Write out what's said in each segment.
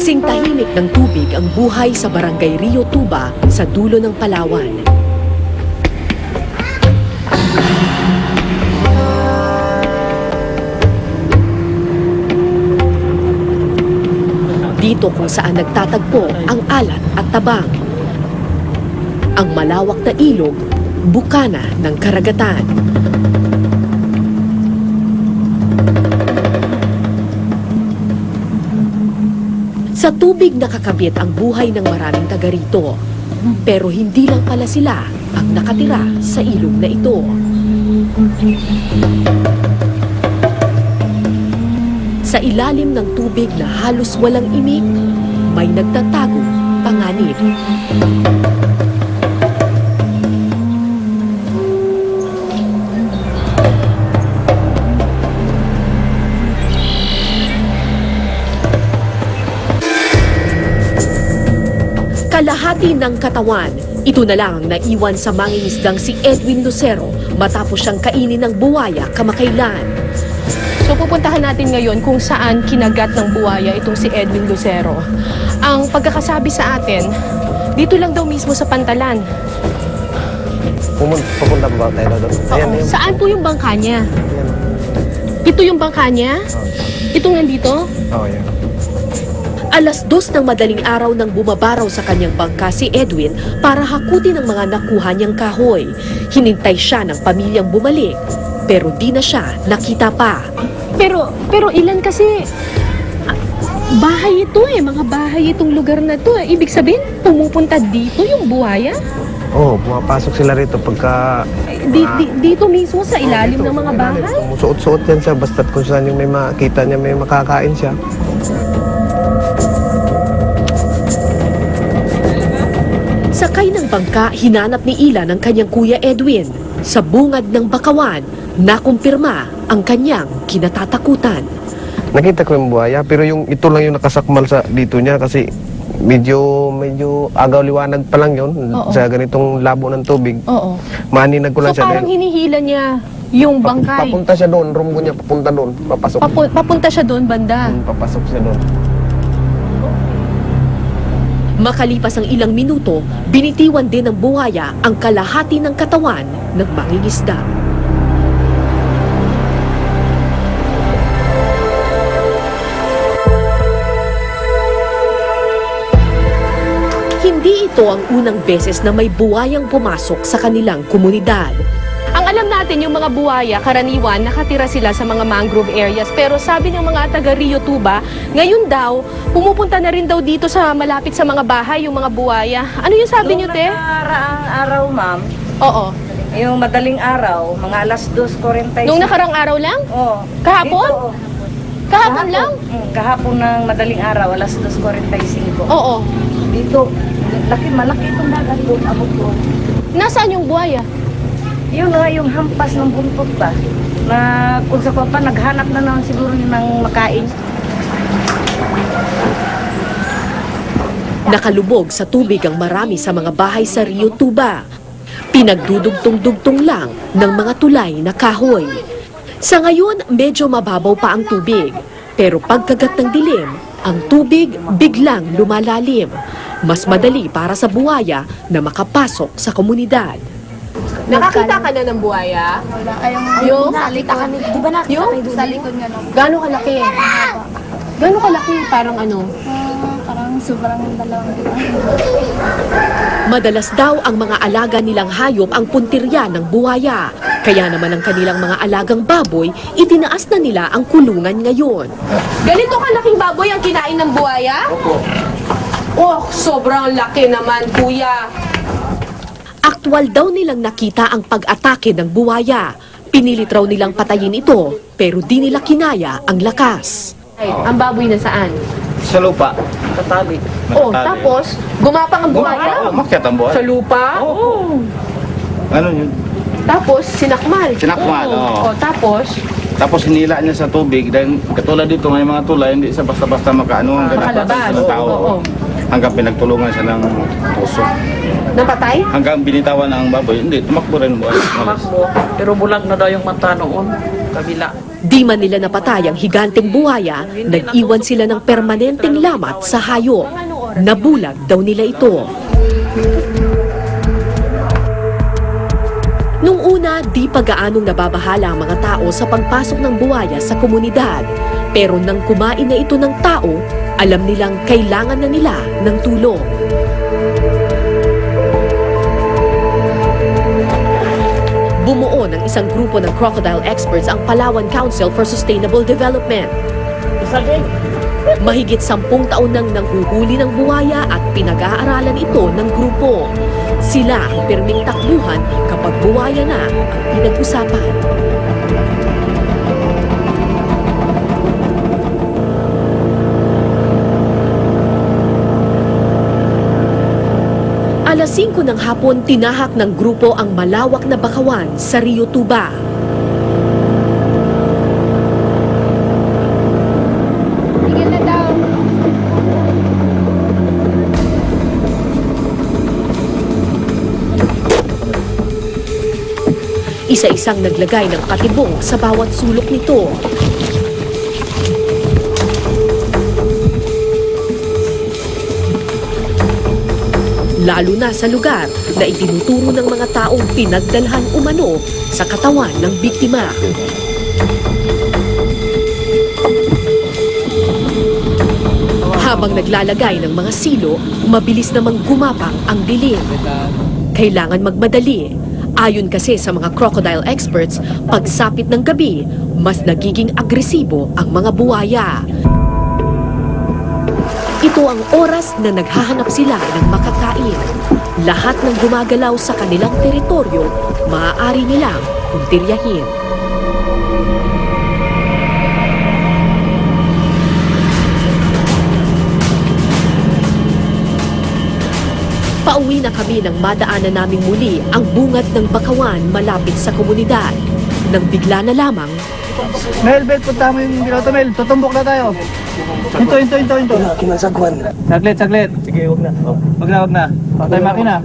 Kasing tahimik ng tubig ang buhay sa Barangay Rio Tuba sa dulo ng Palawan. Dito kung saan nagtatagpo ang alat at tabang. Ang malawak na ilog, bukana ng karagatan. Sa tubig nakakabit ang buhay ng maraming taga rito. Pero hindi lang pala sila ang nakatira sa ilog na ito. Sa ilalim ng tubig na halos walang imik, may nagtatagong panganib. Kalahati ng katawan, ito na lang ang naiwan sa mangingisdang si Edwin Lucero matapos siyang kainin ng buwaya kamakailan. So pupuntahan natin ngayon kung saan kinagat ng buwaya itong si Edwin Lucero. Ang pagkakasabi sa atin, dito lang daw mismo sa Pantalan. Pupunta ba tayo doon? Oo. Saan po yung bangka niya? Ayan. Ito yung bangka niya? Itong nandito? Oo, yan. Alas 2 ng madaling araw nang bumabaraw sa kanyang bangka si Edwin para hakutin ang mga nakuha niyang kahoy. Hinintay siya ng pamilyang bumalik, pero di na siya nakita pa. Pero ilan kasi bahay ito mga bahay itong lugar na to Ibig sabihin, pumupunta dito yung buhaya? Oo, pumapasok sila rito pagka... Dito mismo sa ilalim ng mga bahay? Suot-suot yan siya, basta't kung saan yung may makita niya, may makakain siya. Sakay ng bangka, hinanap ni Ilan ang kanyang kuya Edwin. Sa bungad ng Bakawan, nakumpirma ang kanyang kinatatakutan. Nakita ko yung buhaya, pero ito lang yung nakasakmal sa dito niya kasi medyo agaw liwanag pa lang yun. Oo. Sa ganitong labo ng tubig. Oo. Maninag ko lang So siya. parang hinihila niya yung bangkay. Papunta siya doon, rumbo niya papunta doon, papasok. Papunta siya doon banda. Papasok siya doon. Makalipas ang ilang minuto, binitiwan din ng buhaya ang kalahati ng katawan ng mangingisda. Hindi ito ang unang beses na may buwayang pumasok sa kanilang komunidad. Ang alam natin, yung mga buwaya, karaniwan, nakatira sila sa mga mangrove areas. Pero sabi ng mga taga Rio Tuba, ngayon daw, pumupunta na rin daw dito sa malapit sa mga bahay, yung mga buwaya. Ano yung sabi niyo, te? Nakaraang araw, ma'am, Oo. yung madaling araw, mga alas 2:45. Nung nakarang araw lang? Oo. Kahapon? Dito, oh. Kahapon lang? Kahapon ng madaling araw, alas 2:45. Oo. Dito, malaki itong dagat doon, abot doon. Nasaan yung buwaya? Yun nga, yung hampas ng buntot ba? Na kung sa pa, naghanap na naman siguro yun ng makain. Nakalubog sa tubig ang marami sa mga bahay sa Rio Tuba. Pinagdudugtong-dugtong lang ng mga tulay na kahoy. Sa ngayon, medyo mababaw pa ang tubig. Pero pagkagat ng dilim, ang tubig biglang lumalalim. Mas madali para sa buwaya na makapasok sa komunidad. Nakakita ka na ng buwaya? Wala kayong Yung? nakita kami. Di ba nakita Yung? kayo doon? Sa likod nga nung Gano'ng kalaki? Gano'ng kalaki? Parang ano? parang sobrang dalawang diba? Madalas daw ang mga alaga nilang hayop ang puntirya ng buwaya. Kaya naman ang kanilang mga alagang baboy, itinaas na nila ang kulungan ngayon. Ganito kalaking baboy ang kinain ng buwaya? Opo. Oh, sobrang laki naman, kuya. Aktwal daw nilang nakita ang pag-atake ng buwaya. Pinilit raw nilang patayin ito, pero di nila kinaya ang lakas. Ay, ang baboy na saan? Sa lupa. Tatabi. Oh, tapos, gumapang ang buwaya? Umakyat ang buhay. Sa lupa? Oo. Ano yun? Tapos, sinakmal. Sinakmal, oo. Oh, tapos, Tapos hinila niya sa tubig. Dahil katulad dito, may mga tulay, hindi siya basta-basta makaano. makalabas. Ng tao. Oo. Hanggang pinagtulungan siya ng puso. Napatay? Hanggang binitawan ang baboy, hindi, tumakbo rin buhay. Tumakbo. Pero bulag na daw yung mata noon. Di man nila napatay ang higanteng buhaya, nag-iwan sila ng permanenteng lamat sa hayop. Nabulag daw nila ito. Nung una, di pa gaanong nababahala ang mga tao sa pagpasok ng buwaya sa komunidad. Pero nang kumain na ito ng tao, alam nilang kailangan na nila ng tulong. Bumuo ng isang grupo ng crocodile experts ang Palawan Council for Sustainable Development. Mahigit 10 taon nang nanghuhuli ng buwaya at pinag-aaralan ito ng grupo. Sila ang pirming takbuhan kapag buwaya na ang pinag-usapan. Alas 5 ng hapon, tinahak ng grupo ang malawak na bakawan sa Rio Tuba. Tigil na daw. Isa-isang naglagay ng katibong sa bawat sulok nito. Lalo na sa lugar na itinuturo ng mga taong pinagdalhan umano sa katawan ng biktima. Habang naglalagay ng mga silo, mabilis namang gumapang ang dilim. Kailangan magmadali. Ayon kasi sa mga crocodile experts, pagsapit ng gabi, mas nagiging agresibo ang mga buwaya. Ito ang oras na naghahanap sila ng makakain. Lahat ng gumagalaw sa kanilang teritoryo, maaari nilang puntiryahin. Pauwi na kami nang madaanan naming muli ang bungad ng bakawan malapit sa komunidad. Nang bigla na lamang, Mel, punta mo yung binoto, Mel. Tutumbok na tayo. Hinto. Kinasagwan. Saglit. Sige, wag na. Patay makina.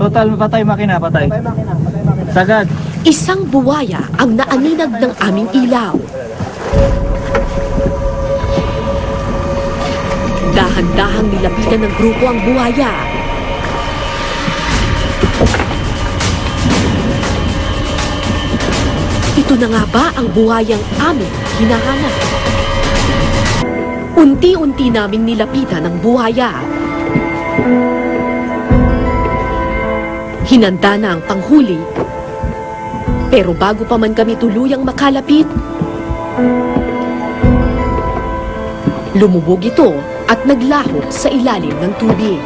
Total, patay makina. Sagad. isang buwaya ang naaninag ng aming ilaw. Dahan-dahang nilapitan ng grupo ang buwaya. Ito na nga ba ang buwayang aming hinahanap? Unti-unti naming nilapitan ang buwaya. Hinanda na ang panghuli. Pero bago pa man kami tuluyang makalapit, lumubog ito at naglahok sa ilalim ng tubig.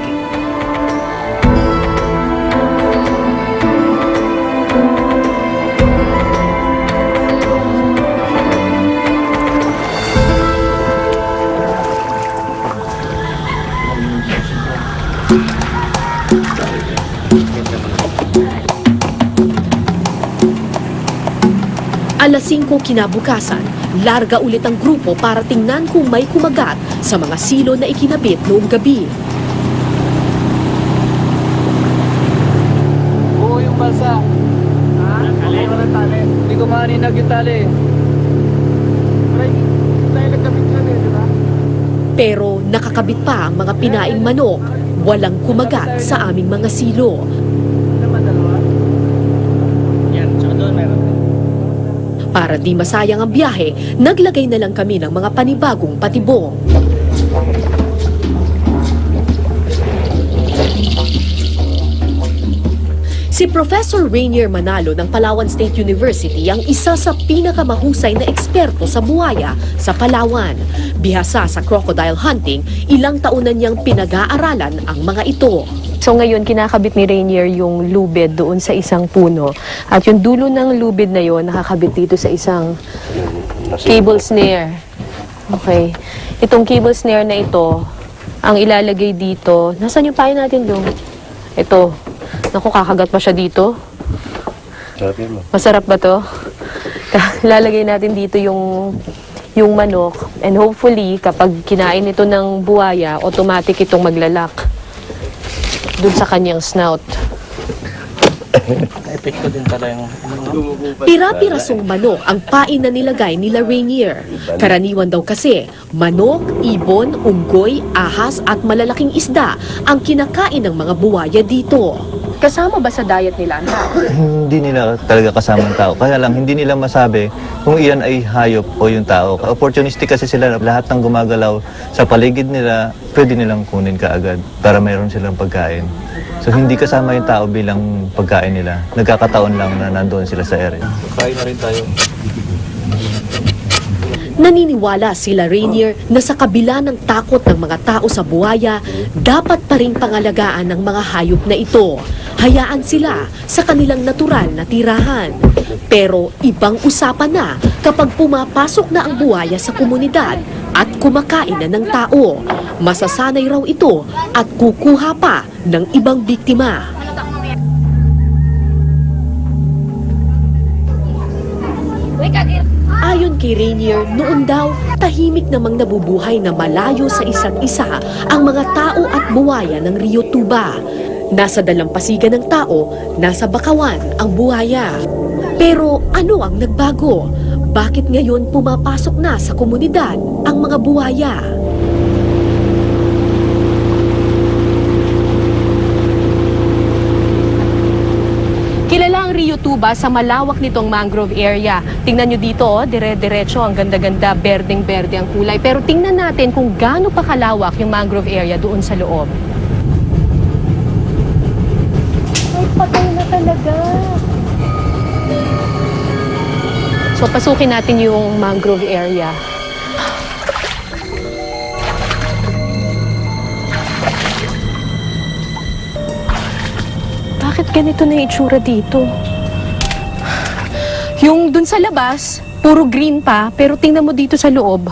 Alas 5 kinabukasan, larga ulit ang grupo para tingnan kung may kumagat sa mga silo na ikinabit noong gabi. Oo, yung balsa. Ha? Tali. Hindi ko maaninag yung tali. Pero nakakabit pa ang mga pinaing manok, walang kumagat sa aming mga silo. Para di masayang ang biyahe, naglagay na lang kami ng mga panibagong patibong. Si Professor Rainier Manalo ng Palawan State University ang isa sa pinakamahusay na eksperto sa buwaya sa Palawan. Bihasa sa crocodile hunting, ilang taon na niyang pinag-aaralan ang mga ito. So ngayon, kinakabit ni Rainier yung lubid doon sa isang puno. At yung dulo ng lubid na yon nakakabit dito sa isang cable snare. Okay. Itong cable snare na ito, ang ilalagay dito, nasaan yung payo natin doon? Ito. Naku, kakagat pa siya dito. Masarap ba to? Lalagay natin dito yung manok. And hopefully, kapag kinain ito ng buwaya, automatic itong maglalak dun sa kanyang snout. Epekto din pala yung... Pira-pirasong manok ang pain na nilagay nila Rainier. Karaniwan daw kasi, manok, ibon, unggoy, ahas at malalaking isda ang kinakain ng mga buwaya dito. Kasama ba sa diet nila ang tao? Hindi nila talaga kasama ang tao. Kaya lang, hindi nila masabi kung iyan ay hayop o yung tao. Opportunistic kasi sila, lahat ng gumagalaw sa paligid nila, pwede nilang kunin kaagad para mayroon silang pagkain. So hindi kasama yung tao bilang pagkain nila. Nagkakataon lang na nandoon sila sa area. Kain na rin tayo. Naniniwala sila Rainier na sa kabila ng takot ng mga tao sa buwaya, dapat pa rin pangalagaan ng mga hayop na ito. Hayaan sila sa kanilang natural na tirahan. Pero ibang usapan na kapag pumapasok na ang buwaya sa komunidad at kumakain na ng tao. Masasanay raw ito at kukuha pa ng ibang biktima. Ayon kay Rainier, noon daw, tahimik namang nabubuhay na malayo sa isa't isa ang mga tao at buwaya ng Rio Tuba. Nasa dalampasigan ng tao, nasa bakawan ang buwaya. Pero ano ang nagbago? Bakit ngayon pumapasok na sa komunidad ang mga buwaya? Kilala ang Rio Tuba sa malawak nitong mangrove area. Tingnan nyo dito, dire-diretso, ang ganda-ganda, berdeng-berde ang kulay. Pero tingnan natin kung gaano pa kalawak yung mangrove area doon sa loob. Ay, patay na talaga. So, pasukin natin yung mangrove area. Bakit ganito na yung itsura dito? Yung dun sa labas, puro green pa, pero tingnan mo dito sa loob.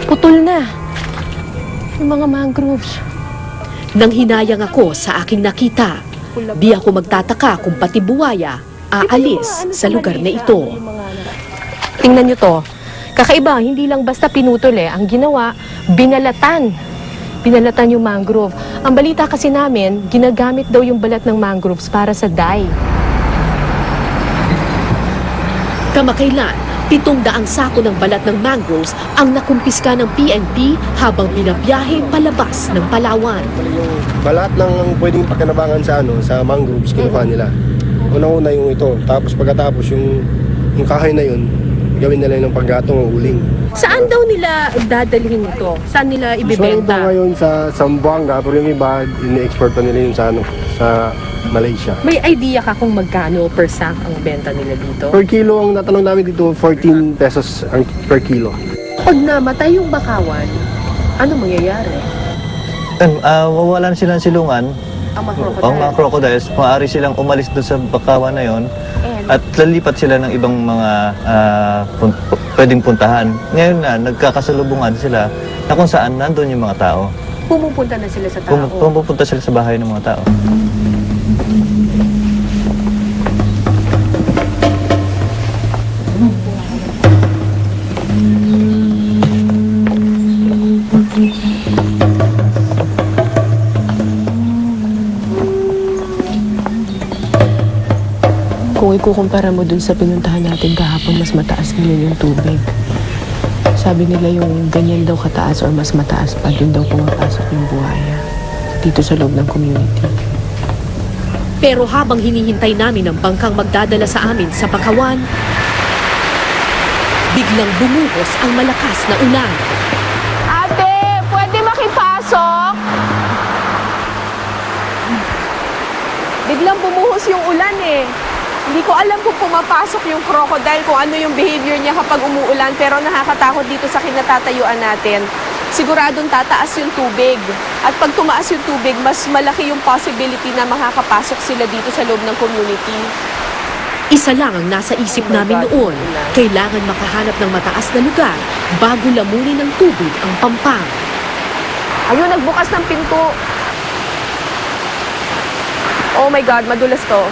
Putol na. Yung mga mangroves. Nang hinayang ako sa aking nakita, di ako magtataka kung pati buwaya aalis sa lugar na ito. Tingnan nyo to. Kakaiba, hindi lang basta pinutol Ang ginawa, binalatan. Binalatan yung mangrove. Ang balita kasi namin, ginagamit daw yung balat ng mangroves para sa dye. Kamakailan, 700 sako ng balat ng mangroves ang nakumpiska ng PNP habang binabiyahe palabas ng Palawan. Balat ng pwedeng pakinabangan sa mangroves kinuha nila. Unang-una yung ito, tapos pagkatapos yung kahoy na yun, gawin nila ng paggatong o uling. Saan daw nila dadalhin ito? Saan nila So ito ibibenta? ngayon sa Zamboanga, pero yung iba, ini-export pa nila yun sa Malaysia. May idea ka kung magkano per sack ang benta nila dito? Per kilo, ang natanong namin dito, 14 pesos ang per kilo. Pag namatay yung bakawan, ano mangyayari? Mawalan silang silungan. Ang mga Ang crocodile. mga crocodiles, maaari silang umalis doon sa bakawan na yon at lalipat sila ng ibang mga pwedeng puntahan. Ngayon na, nagkakasalubungan sila na kung saan nandun yung mga tao. Pumupunta na sila sa tao. Pumupunta sila sa bahay ng mga tao. Kung ikukumpara mo dun sa pinuntahan natin kahapon, mas mataas ngayon yung tubig. Sabi nila yung ganyan daw kataas or mas mataas pa, dun daw pumapasok yung buhaya. Dito sa loob ng community. Pero habang hinihintay namin ang bangkang magdadala sa amin sa Bakawan, biglang bumuhos ang malakas na ulan. Ate, pwede makipasok? Biglang bumuhos yung ulan Hindi ko alam kung pumapasok yung crocodile, kung ano yung behavior niya kapag umuulan, pero nakakatakot dito sa kinatatayuan natin. Siguradong tataas yung tubig. At pag tumaas yung tubig, mas malaki yung possibility na makakapasok sila dito sa loob ng community. Isa lang ang nasa isip namin noon, kailangan makahanap ng mataas na lugar bago lamunin ng tubig ang Pampang. Ayun, nagbukas ng pinto. Oh my God, madulas to.